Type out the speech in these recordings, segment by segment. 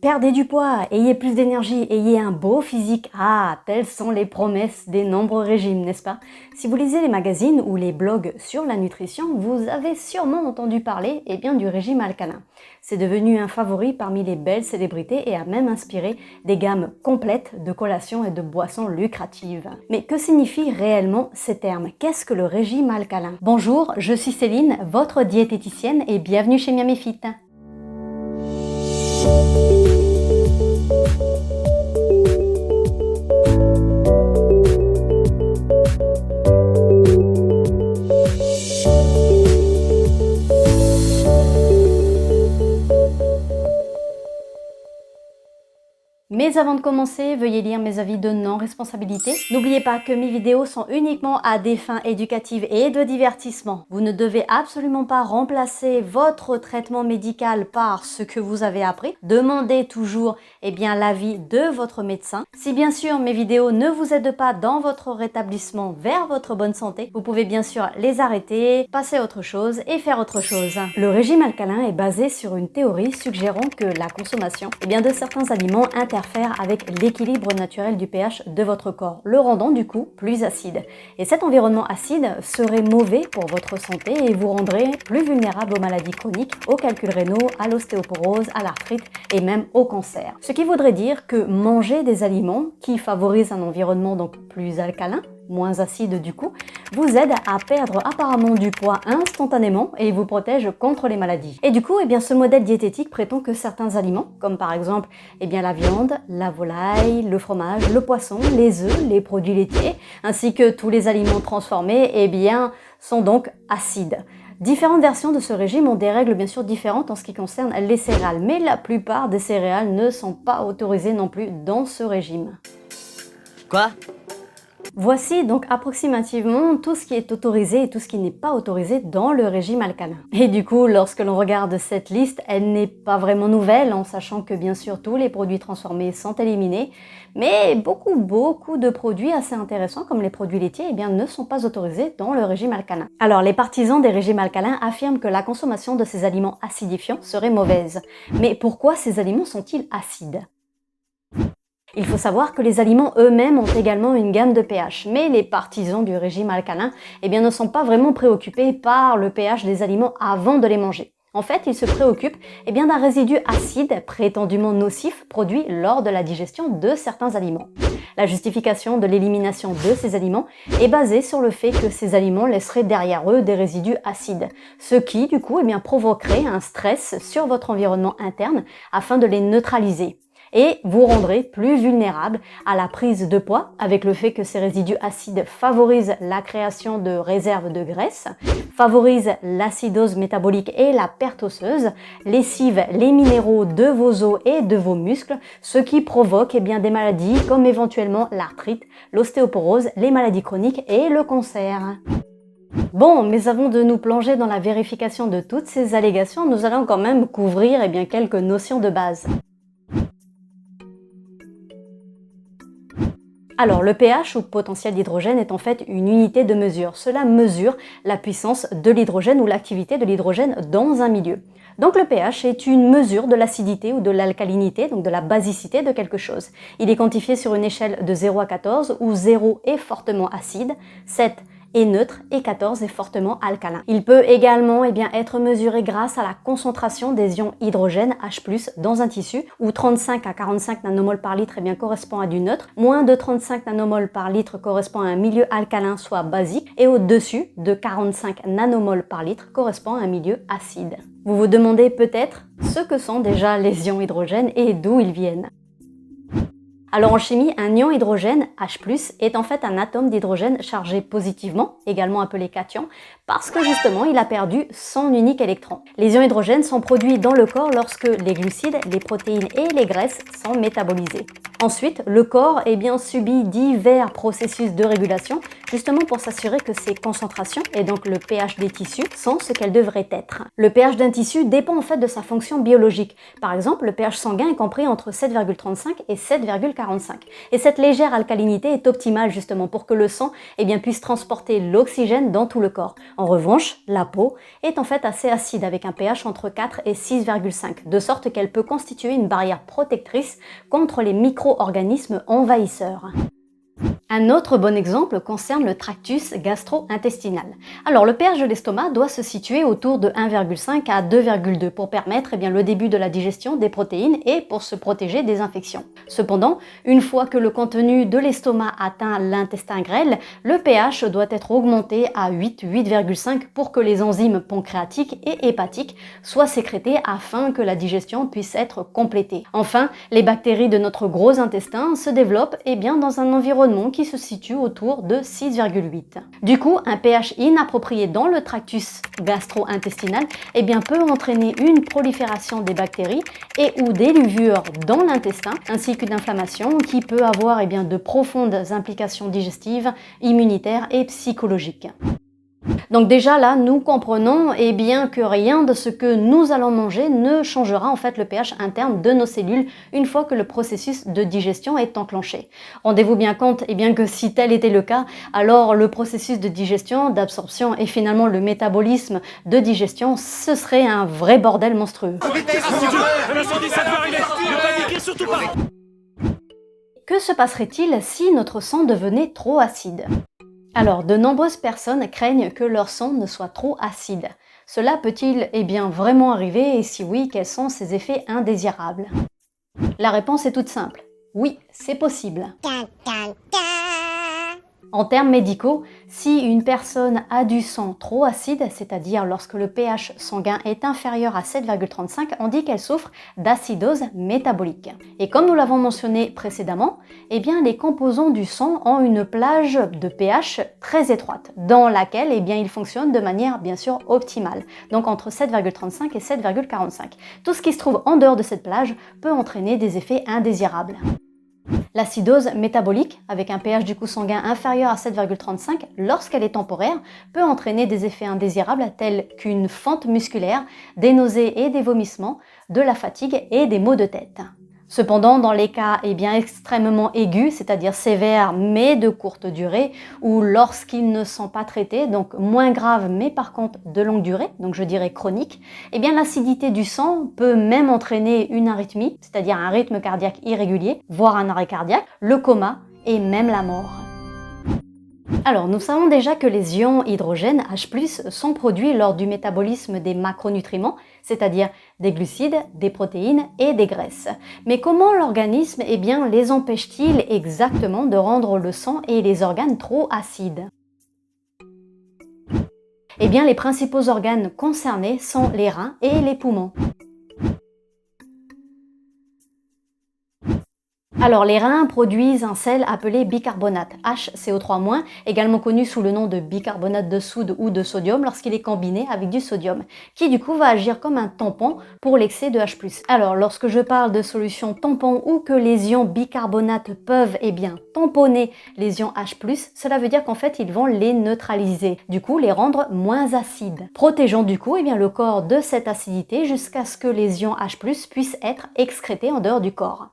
Perdez du poids, ayez plus d'énergie, ayez un beau physique. Ah, telles sont les promesses des nombreux régimes, n'est-ce pas? Si vous lisez les magazines ou les blogs sur la nutrition, vous avez sûrement entendu parler du régime alcalin. C'est devenu un favori parmi les belles célébrités et a même inspiré des gammes complètes de collations et de boissons lucratives. Mais que signifient réellement ces termes? Qu'est-ce que le régime alcalin? Bonjour, je suis Céline, votre diététicienne et bienvenue chez Miami Fit. Mais avant de commencer, veuillez lire mes avis de non-responsabilité. N'oubliez pas que mes vidéos sont uniquement à des fins éducatives et de divertissement. Vous ne devez absolument pas remplacer votre traitement médical par ce que vous avez appris. Demandez toujours l'avis de votre médecin. Si bien sûr mes vidéos ne vous aident pas dans votre rétablissement vers votre bonne santé, vous pouvez bien sûr les arrêter, passer à autre chose et faire autre chose. Le régime alcalin est basé sur une théorie suggérant que la consommation de certains aliments interfère avec l'équilibre naturel du pH de votre corps, le rendant du coup plus acide. Et cet environnement acide serait mauvais pour votre santé et vous rendrait plus vulnérable aux maladies chroniques, aux calculs rénaux, à l'ostéoporose, à l'arthrite et même au cancer. Ce qui voudrait dire que manger des aliments qui favorisent un environnement donc plus alcalin, moins acide du coup, vous aide à perdre apparemment du poids instantanément et vous protège contre les maladies. Et du coup, ce modèle diététique prétend que certains aliments, comme par exemple la viande, la volaille, le fromage, le poisson, les œufs, les produits laitiers, ainsi que tous les aliments transformés, sont donc acides. Différentes versions de ce régime ont des règles bien sûr différentes en ce qui concerne les céréales, mais la plupart des céréales ne sont pas autorisées non plus dans ce régime. Quoi? Voici donc approximativement tout ce qui est autorisé et tout ce qui n'est pas autorisé dans le régime alcalin. Et du coup, lorsque l'on regarde cette liste, elle n'est pas vraiment nouvelle, en sachant que bien sûr tous les produits transformés sont éliminés, mais beaucoup de produits assez intéressants comme les produits laitiers ne sont pas autorisés dans le régime alcalin. Alors les partisans des régimes alcalins affirment que la consommation de ces aliments acidifiants serait mauvaise. Mais pourquoi ces aliments sont-ils acides ? Il faut savoir que les aliments eux-mêmes ont également une gamme de pH, mais les partisans du régime alcalin ne sont pas vraiment préoccupés par le pH des aliments avant de les manger. En fait, ils se préoccupent d'un résidu acide prétendument nocif produit lors de la digestion de certains aliments. La justification de l'élimination de ces aliments est basée sur le fait que ces aliments laisseraient derrière eux des résidus acides, ce qui du coup provoquerait un stress sur votre environnement interne afin de les neutraliser. Et vous rendrez plus vulnérable à la prise de poids avec le fait que ces résidus acides favorisent la création de réserves de graisse, favorisent l'acidose métabolique et la perte osseuse, lessivent les minéraux de vos os et de vos muscles, ce qui provoque des maladies comme éventuellement l'arthrite, l'ostéoporose, les maladies chroniques et le cancer. Bon, mais avant de nous plonger dans la vérification de toutes ces allégations, nous allons quand même couvrir quelques notions de base. Alors, le pH ou potentiel d'hydrogène est en fait une unité de mesure. Cela mesure la puissance de l'hydrogène ou l'activité de l'hydrogène dans un milieu. Donc le pH est une mesure de l'acidité ou de l'alcalinité, donc de la basicité de quelque chose. Il est quantifié sur une échelle de 0 à 14 où 0 est fortement acide, 7 est neutre et 14 est fortement alcalin. Il peut également être mesuré grâce à la concentration des ions hydrogène H+, dans un tissu où 35 à 45 nanomoles par litre correspond à du neutre, moins de 35 nanomoles par litre correspond à un milieu alcalin soit basique et au-dessus de 45 nanomoles par litre correspond à un milieu acide. Vous vous demandez peut-être ce que sont déjà les ions hydrogène et d'où ils viennent. Alors en chimie, un ion hydrogène, H+, est en fait un atome d'hydrogène chargé positivement, également appelé cation, parce que justement il a perdu son unique électron. Les ions hydrogènes sont produits dans le corps lorsque les glucides, les protéines et les graisses sont métabolisés. Ensuite, le corps subit divers processus de régulation justement pour s'assurer que ces concentrations, et donc le pH des tissus, sont ce qu'elles devraient être. Le pH d'un tissu dépend en fait de sa fonction biologique. Par exemple, le pH sanguin est compris entre 7,35 et 7,45. Et cette légère alcalinité est optimale justement pour que le sang puisse transporter l'oxygène dans tout le corps. En revanche, la peau est en fait assez acide avec un pH entre 4 et 6,5, de sorte qu'elle peut constituer une barrière protectrice contre les micro-organismes envahisseurs. Un autre bon exemple concerne le tractus gastro-intestinal. Alors le pH de l'estomac doit se situer autour de 1,5 à 2,2 pour permettre le début de la digestion des protéines et pour se protéger des infections. Cependant, une fois que le contenu de l'estomac atteint l'intestin grêle, le pH doit être augmenté à 8,5 pour que les enzymes pancréatiques et hépatiques soient sécrétées afin que la digestion puisse être complétée. Enfin, les bactéries de notre gros intestin se développent dans un environnement qui se situe autour de 6,8. Du coup, un pH inapproprié dans le tractus gastro-intestinal peut entraîner une prolifération des bactéries et ou des levures dans l'intestin, ainsi qu'une inflammation qui peut avoir de profondes implications digestives, immunitaires et psychologiques. Donc déjà là, nous comprenons que rien de ce que nous allons manger ne changera en fait le pH interne de nos cellules une fois que le processus de digestion est enclenché. Rendez-vous bien compte que si tel était le cas, alors le processus de digestion, d'absorption et finalement le métabolisme de digestion, ce serait un vrai bordel monstrueux. Que se passerait-il si notre sang devenait trop acide ? Alors, de nombreuses personnes craignent que leur sang ne soit trop acide. Cela peut-il vraiment arriver et si oui, quels sont ses effets indésirables? La réponse est toute simple. Oui, c'est possible. En termes médicaux, si une personne a du sang trop acide, c'est-à-dire lorsque le pH sanguin est inférieur à 7,35, on dit qu'elle souffre d'acidose métabolique. Et comme nous l'avons mentionné précédemment, les composants du sang ont une plage de pH très étroite, dans laquelle ils fonctionnent de manière bien sûr optimale, donc entre 7,35 et 7,45. Tout ce qui se trouve en dehors de cette plage peut entraîner des effets indésirables. L'acidose métabolique, avec un pH du coup sanguin inférieur à 7,35, lorsqu'elle est temporaire, peut entraîner des effets indésirables tels qu'une fente musculaire, des nausées et des vomissements, de la fatigue et des maux de tête. Cependant, dans les cas extrêmement aigus, c'est-à-dire sévères mais de courte durée, ou lorsqu'ils ne sont pas traités, donc moins graves mais par contre de longue durée, donc je dirais chronique, l'acidité du sang peut même entraîner une arythmie, c'est-à-dire un rythme cardiaque irrégulier, voire un arrêt cardiaque, le coma et même la mort. Alors, nous savons déjà que les ions hydrogène H+, sont produits lors du métabolisme des macronutriments, c'est-à-dire des glucides, des protéines et des graisses. Mais comment l'organisme les empêche-t-il exactement de rendre le sang et les organes trop acides ? Les principaux organes concernés sont les reins et les poumons. Alors, les reins produisent un sel appelé bicarbonate, HCO3-, également connu sous le nom de bicarbonate de soude ou de sodium lorsqu'il est combiné avec du sodium, qui du coup va agir comme un tampon pour l'excès de H+. Alors, lorsque je parle de solution tampon ou que les ions bicarbonate peuvent tamponner les ions H+, cela veut dire qu'en fait, ils vont les neutraliser, du coup les rendre moins acides, protégeant du coup le corps de cette acidité jusqu'à ce que les ions H+, puissent être excrétés en dehors du corps.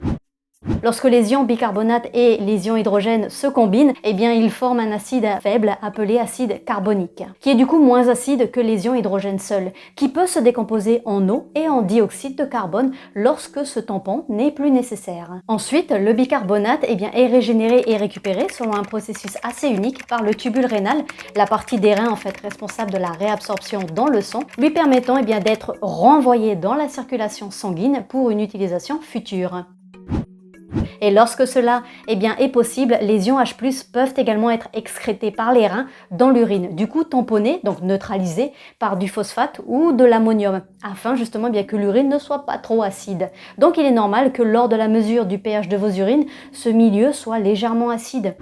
Lorsque les ions bicarbonate et les ions hydrogène se combinent, ils forment un acide faible appelé acide carbonique, qui est du coup moins acide que les ions hydrogène seuls, qui peut se décomposer en eau et en dioxyde de carbone lorsque ce tampon n'est plus nécessaire. Ensuite, le bicarbonate est régénéré et récupéré selon un processus assez unique par le tubule rénal, la partie des reins en fait responsable de la réabsorption dans le sang, lui permettant d'être renvoyé dans la circulation sanguine pour une utilisation future. Et lorsque cela est possible, les ions H+ peuvent également être excrétés par les reins dans l'urine, du coup tamponnés, donc neutralisés par du phosphate ou de l'ammonium, afin justement que l'urine ne soit pas trop acide. Donc il est normal que lors de la mesure du pH de vos urines, ce milieu soit légèrement acide.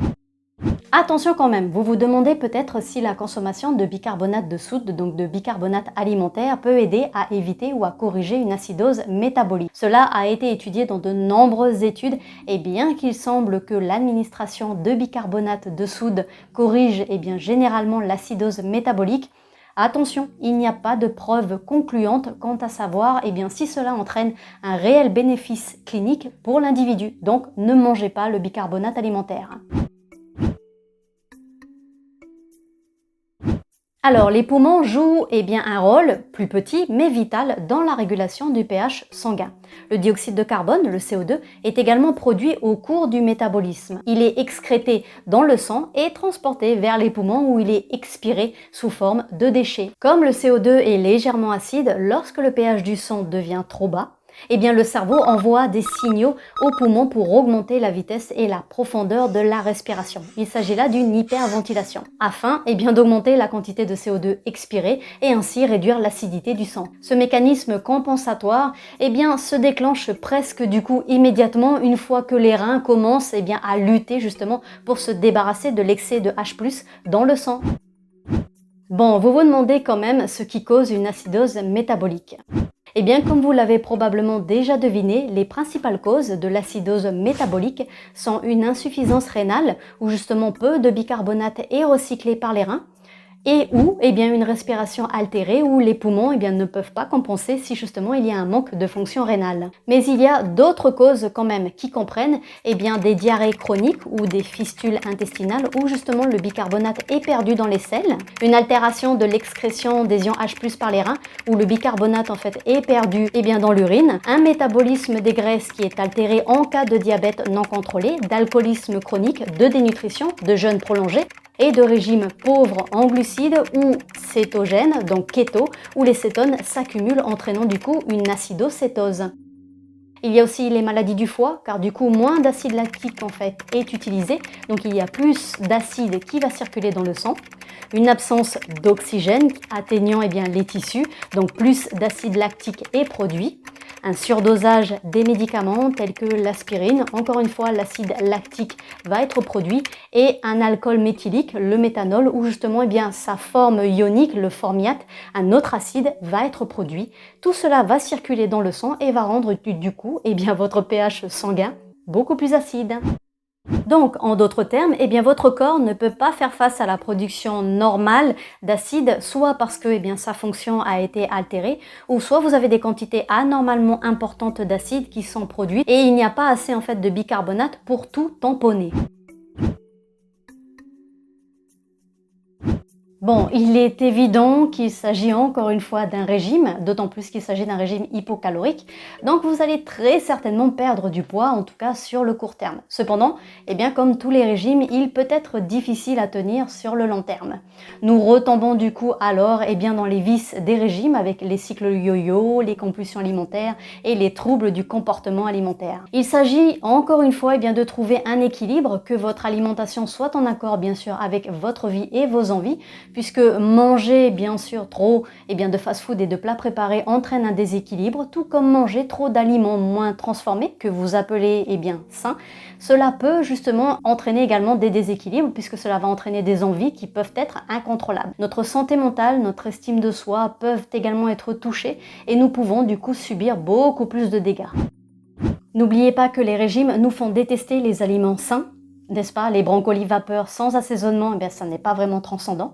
Attention quand même, vous vous demandez peut-être si la consommation de bicarbonate de soude, donc de bicarbonate alimentaire, peut aider à éviter ou à corriger une acidose métabolique. Cela a été étudié dans de nombreuses études et bien qu'il semble que l'administration de bicarbonate de soude corrige généralement l'acidose métabolique, attention, il n'y a pas de preuve concluante quant à savoir si cela entraîne un réel bénéfice clinique pour l'individu. Donc ne mangez pas le bicarbonate alimentaire. Alors, les poumons jouent un rôle plus petit mais vital dans la régulation du pH sanguin. Le dioxyde de carbone, le CO2, est également produit au cours du métabolisme. Il est excrété dans le sang et transporté vers les poumons où il est expiré sous forme de déchets. Comme le CO2 est légèrement acide, lorsque le pH du sang devient trop bas, le cerveau envoie des signaux aux poumons pour augmenter la vitesse et la profondeur de la respiration. Il s'agit là d'une hyperventilation, afin d'augmenter la quantité de CO2 expiré et ainsi réduire l'acidité du sang. Ce mécanisme compensatoire se déclenche presque immédiatement une fois que les reins commencent à lutter justement pour se débarrasser de l'excès de H+ dans le sang. Bon, vous vous demandez quand même ce qui cause une acidose métabolique. Comme vous l'avez probablement déjà deviné, les principales causes de l'acidose métabolique sont une insuffisance rénale, où justement peu de bicarbonate est recyclé par les reins, et ou une respiration altérée où les poumons ne peuvent pas compenser si justement il y a un manque de fonction rénale. Mais il y a d'autres causes quand même qui comprennent des diarrhées chroniques ou des fistules intestinales où justement le bicarbonate est perdu dans les selles, une altération de l'excrétion des ions H+ par les reins où le bicarbonate en fait est perdu dans l'urine, un métabolisme des graisses qui est altéré en cas de diabète non contrôlé, d'alcoolisme chronique, de dénutrition, de jeûne prolongé, et de régime pauvre en glucides ou cétogène, donc kéto, où les cétones s'accumulent entraînant une acidocétose. Il y a aussi les maladies du foie, car moins d'acide lactique en fait est utilisé, donc il y a plus d'acide qui va circuler dans le sang. Une absence d'oxygène atteignant les tissus, donc plus d'acide lactique est produit. Un surdosage des médicaments tels que l'aspirine, encore une fois l'acide lactique va être produit, et un alcool méthylique, le méthanol, où justement sa forme ionique, le formiate, un autre acide va être produit. Tout cela va circuler dans le sang et va rendre votre pH sanguin beaucoup plus acide. Donc, en d'autres termes, votre corps ne peut pas faire face à la production normale d'acide, soit parce que sa fonction a été altérée, ou soit vous avez des quantités anormalement importantes d'acide qui sont produites et il n'y a pas assez en fait de bicarbonate pour tout tamponner. Bon, il est évident qu'il s'agit encore une fois d'un régime, d'autant plus qu'il s'agit d'un régime hypocalorique, donc vous allez très certainement perdre du poids, en tout cas sur le court terme. Cependant, comme tous les régimes, il peut être difficile à tenir sur le long terme. Nous retombons alors dans les vices des régimes avec les cycles yo-yo, les compulsions alimentaires et les troubles du comportement alimentaire. Il s'agit encore une fois de trouver un équilibre, que votre alimentation soit en accord bien sûr avec votre vie et vos envies, puisque manger bien sûr trop de fast-food et de plats préparés entraîne un déséquilibre, tout comme manger trop d'aliments moins transformés, que vous appelez sains. Cela peut justement entraîner également des déséquilibres, puisque cela va entraîner des envies qui peuvent être incontrôlables. Notre santé mentale, notre estime de soi peuvent également être touchées et nous pouvons subir beaucoup plus de dégâts. N'oubliez pas que les régimes nous font détester les aliments sains, n'est-ce pas? Les brocolis vapeur sans assaisonnement, ça n'est pas vraiment transcendant.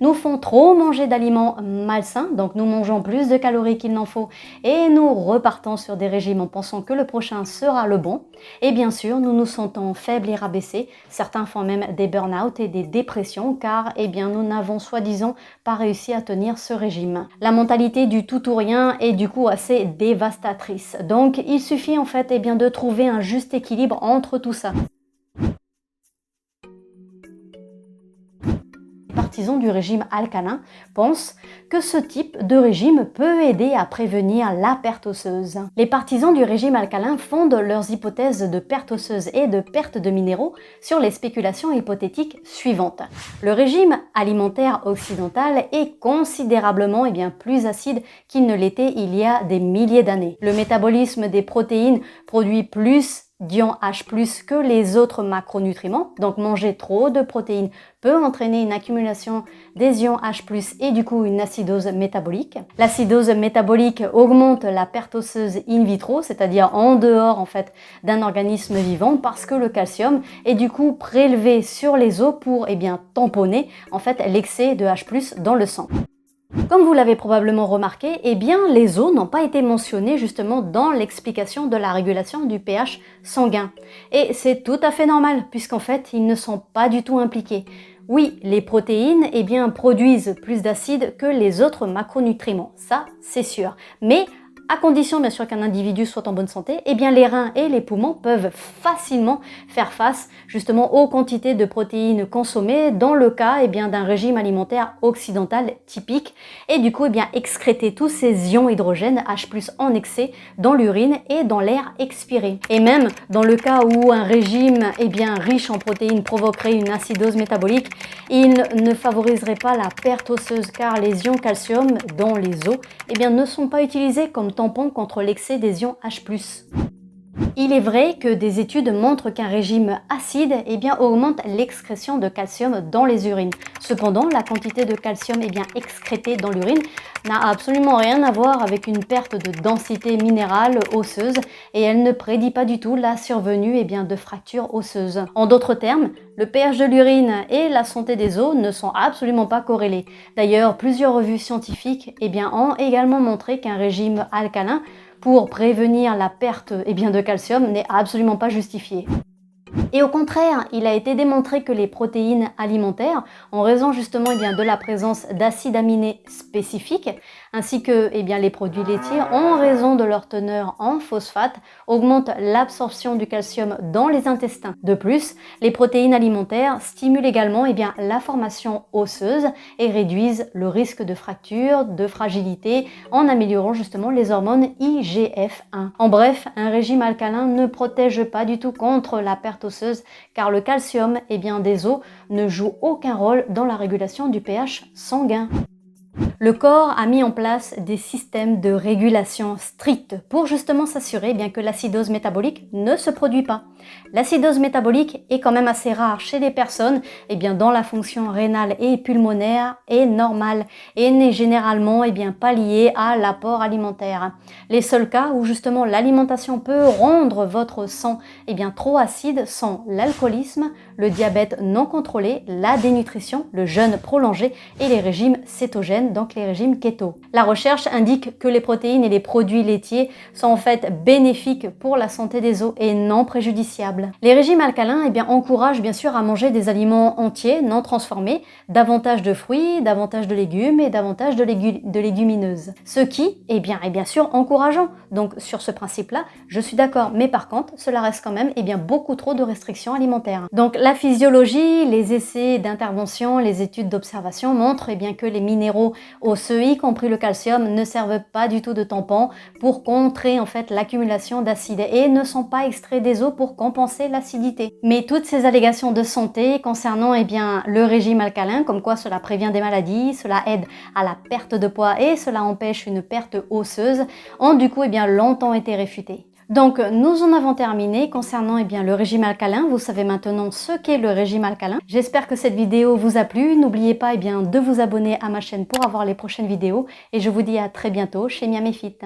Nous font trop manger d'aliments malsains, donc nous mangeons plus de calories qu'il n'en faut et nous repartons sur des régimes en pensant que le prochain sera le bon. Et bien sûr, nous nous sentons faibles et rabaissés. Certains font même des burn-out et des dépressions car nous n'avons soi-disant pas réussi à tenir ce régime. La mentalité du tout ou rien est assez dévastatrice. Donc il suffit en fait de trouver un juste équilibre entre tout ça. Les partisans du régime alcalin pensent que ce type de régime peut aider à prévenir la perte osseuse. Les partisans du régime alcalin fondent leurs hypothèses de perte osseuse et de perte de minéraux sur les spéculations hypothétiques suivantes. Le régime alimentaire occidental est considérablement plus acide qu'il ne l'était il y a des milliers d'années. Le métabolisme des protéines produit plus d'ions H+, que les autres macronutriments. Donc manger trop de protéines peut entraîner une accumulation des ions H+, et du coup une acidose métabolique. L'acidose métabolique augmente la perte osseuse in vitro, c'est-à-dire en dehors en fait d'un organisme vivant, parce que le calcium est du coup prélevé sur les os pour tamponner en fait l'excès de H+ dans le sang. Comme vous l'avez probablement remarqué, les os n'ont pas été mentionnés justement dans l'explication de la régulation du pH sanguin. Et c'est tout à fait normal, puisqu'en fait, ils ne sont pas du tout impliqués. Oui, les protéines produisent plus d'acide que les autres macronutriments, ça c'est sûr. Mais à condition bien sûr qu'un individu soit en bonne santé, les reins et les poumons peuvent facilement faire face justement aux quantités de protéines consommées dans le cas d'un régime alimentaire occidental typique et du coup excréter tous ces ions hydrogène H+ en excès dans l'urine et dans l'air expiré. Et même dans le cas où un régime riche en protéines provoquerait une acidose métabolique, il ne favoriserait pas la perte osseuse car les ions calcium dans les os ne sont pas utilisés comme tampon contre l'excès des ions H+. Il est vrai que des études montrent qu'un régime acide augmente l'excrétion de calcium dans les urines. Cependant, la quantité de calcium excrétée dans l'urine n'a absolument rien à voir avec une perte de densité minérale osseuse et elle ne prédit pas du tout la survenue de fractures osseuses. En d'autres termes, le pH de l'urine et la santé des os ne sont absolument pas corrélés. D'ailleurs, plusieurs revues scientifiques ont également montré qu'un régime alcalin pour prévenir la perte de calcium n'est absolument pas justifié. Et au contraire, il a été démontré que les protéines alimentaires, en raison justement de la présence d'acides aminés spécifiques, ainsi que les produits laitiers, en raison de leur teneur en phosphate, augmentent l'absorption du calcium dans les intestins. De plus, les protéines alimentaires stimulent également la formation osseuse et réduisent le risque de fracture, de fragilité, en améliorant justement les hormones IGF-1. En bref, un régime alcalin ne protège pas du tout contre la perte osseuse car le calcium des os ne joue aucun rôle dans la régulation du pH sanguin. Le corps a mis en place des systèmes de régulation stricts pour justement s'assurer que l'acidose métabolique ne se produit pas. L'acidose métabolique est quand même assez rare chez les personnes dont la fonction rénale et pulmonaire est normale et n'est généralement pas liée à l'apport alimentaire. Les seuls cas où justement l'alimentation peut rendre votre sang trop acide sont l'alcoolisme, le diabète non contrôlé, la dénutrition, le jeûne prolongé et les régimes cétogènes, donc les régimes keto. La recherche indique que les protéines et les produits laitiers sont en fait bénéfiques pour la santé des os et non préjudiciables. Les régimes alcalins encouragent bien sûr à manger des aliments entiers, non transformés, davantage de fruits, davantage de légumes et davantage de légumineuses. Ce qui est bien sûr encourageant. Donc sur ce principe-là, je suis d'accord, mais par contre, cela reste quand même beaucoup trop de restrictions alimentaires. Donc la physiologie, les essais d'intervention, les études d'observation montrent que les minéraux osseux, y compris le calcium, ne servent pas du tout de tampon pour contrer en fait l'accumulation d'acide et ne sont pas extraits des os pour compenser l'acidité. Mais toutes ces allégations de santé concernant le régime alcalin, comme quoi cela prévient des maladies, cela aide à la perte de poids et cela empêche une perte osseuse, ont du coup longtemps été réfutées. Donc nous en avons terminé concernant le régime alcalin. Vous savez maintenant ce qu'est le régime alcalin. J'espère que cette vidéo vous a plu. N'oubliez pas de vous abonner à ma chaîne pour avoir les prochaines vidéos et je vous dis à très bientôt chez Miami Fit.